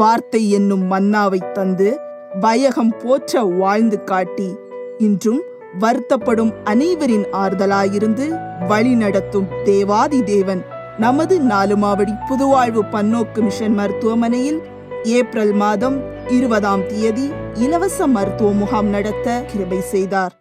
வார்த்தை என்னும் மன்னாவை தந்து பயகம் போற்ற வாழ்ந்து காட்டி இன்றும் வருத்தப்படும் அனைவரின் ஆறுதலாயிருந்து வழி நடத்தும் தேவாதி தேவன் நமது நாலுமாவடி புதுவாழ்வு பன்னோக்கு மிஷன் மருத்துவமனையில் ஏப்ரல் மாதம் 20ஆம் தேதி இலவச மருத்துவ முகாம் நடத்த கிருபை செய்தார்.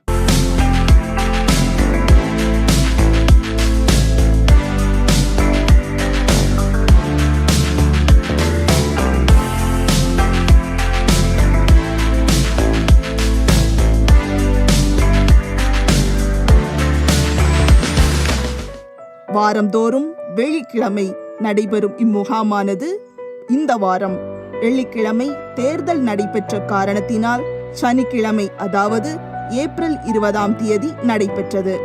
வாரந்தோறும் வெள்ளிக்கிழமை நடைபெறும் இம்முகாமானது இந்த வாரம் வெள்ளிக்கிழமை தேர்தல் நடைபெற்ற காரணத்தினால் சனிக்கிழமை அதாவது ஏப்ரல் 20ஆம் தேதி நடைபெற்றது.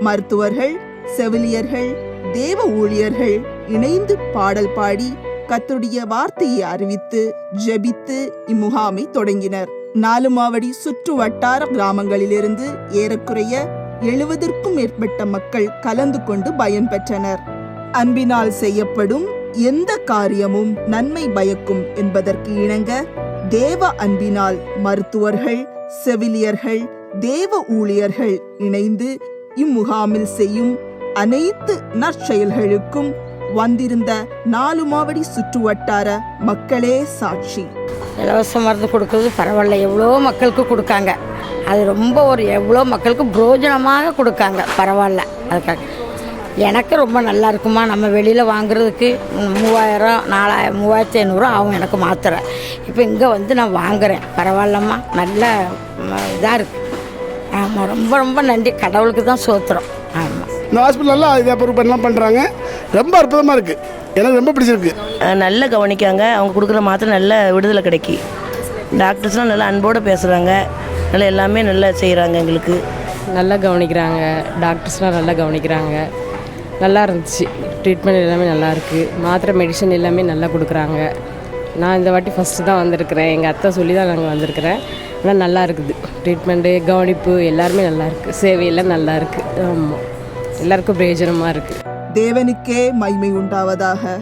மருத்துவர்கள், செவிலியர்கள், தேவ ஊழியர்கள் இணைந்து பாடல் பாடி கர்த்தருடைய வார்த்தையை அறிவித்து ஜெபித்து இம்முகாமை தொடங்கினர். நாலுமாவடி சுற்று வட்டார கிராமங்களிலிருந்து ஏறக்குறைய 70க்கும் மேற்பட்ட மக்கள் கலந்து கொண்டு பயன் பெற்றனர். அன்பினால் செய்யப்படும் எந்த காரியமும் நன்மை பயக்கும் என்பதற்கு இணங்க தேவ அன்பினால் மருத்துவர்கள், செவிலியர்கள், தேவ ஊழியர்கள் இணைந்து இம்முகாமில் செய்யும் அனைத்து நற்செயல்களுக்கும் வந்திருந்த நாலுமாவடி சுற்று வட்டார மக்களே சாட்சி. இலவச மருந்து கொடுக்கறது பரவாயில்ல, எவ்வளோ மக்களுக்கு கொடுக்காங்க. அது ரொம்ப எவ்வளோ மக்களுக்கு பிரயோஜனமாக கொடுக்காங்க, பரவாயில்ல. அதுக்காக எனக்கு ரொம்ப நல்லா இருக்குமா. நம்ம வெளியில் வாங்குறதுக்கு 3000, 4000, 3500 ஆகும் எனக்கு மாத்திரை. இப்போ இங்கே வந்து நான் வாங்குகிறேன், பரவாயில்லம்மா, நல்ல இதாக இருக்குது. ஆமாம், ரொம்ப ரொம்ப நன்றி, கடவுளுக்கு தான் சோத்திரம். ஆமாம், இந்த ஹாஸ்பிட்டலெல்லாம் இதை பொறுப்பெல்லாம் பண்ணுறாங்க, ரொம்ப அற்புதமாக இருக்குது, எனக்கு ரொம்ப பிடிச்சிருக்கு. நல்லா கவனிக்காங்க, அவங்க கொடுக்குற மாத்திரை நல்ல விடுதலை கிடைக்கி. டாக்டர்ஸ்லாம் நல்லா அன்போடு பேசுகிறாங்க, நல்லா எல்லாமே நல்லா செய்கிறாங்க, எங்களுக்கு நல்லா கவனிக்கிறாங்க. டாக்டர்ஸ்லாம் நல்லா கவனிக்கிறாங்க. நல்லா இருந்துச்சு, ட்ரீட்மெண்ட் எல்லாமே நல்லா இருக்குது. மாத்திரை மெடிசன் எல்லாமே நல்லா கொடுக்குறாங்க. நான் இந்த வாட்டி ஃபஸ்ட்டு தான் வந்திருக்கிறேன், எங்கள் அத்தை சொல்லி தான் நாங்கள் வந்திருக்கிறேன். ஆனால் நல்லா இருக்குது ட்ரீட்மெண்ட்டு, கவனிப்பு எல்லாருமே நல்லா இருக்குது, சேவையெல்லாம் நல்லா இருக்குது. ஆமாம், எல்லாருக்கும் பிரயோஜனமாக இருக்குது. தேவனுக்கே மகிமை உண்டாவதாக.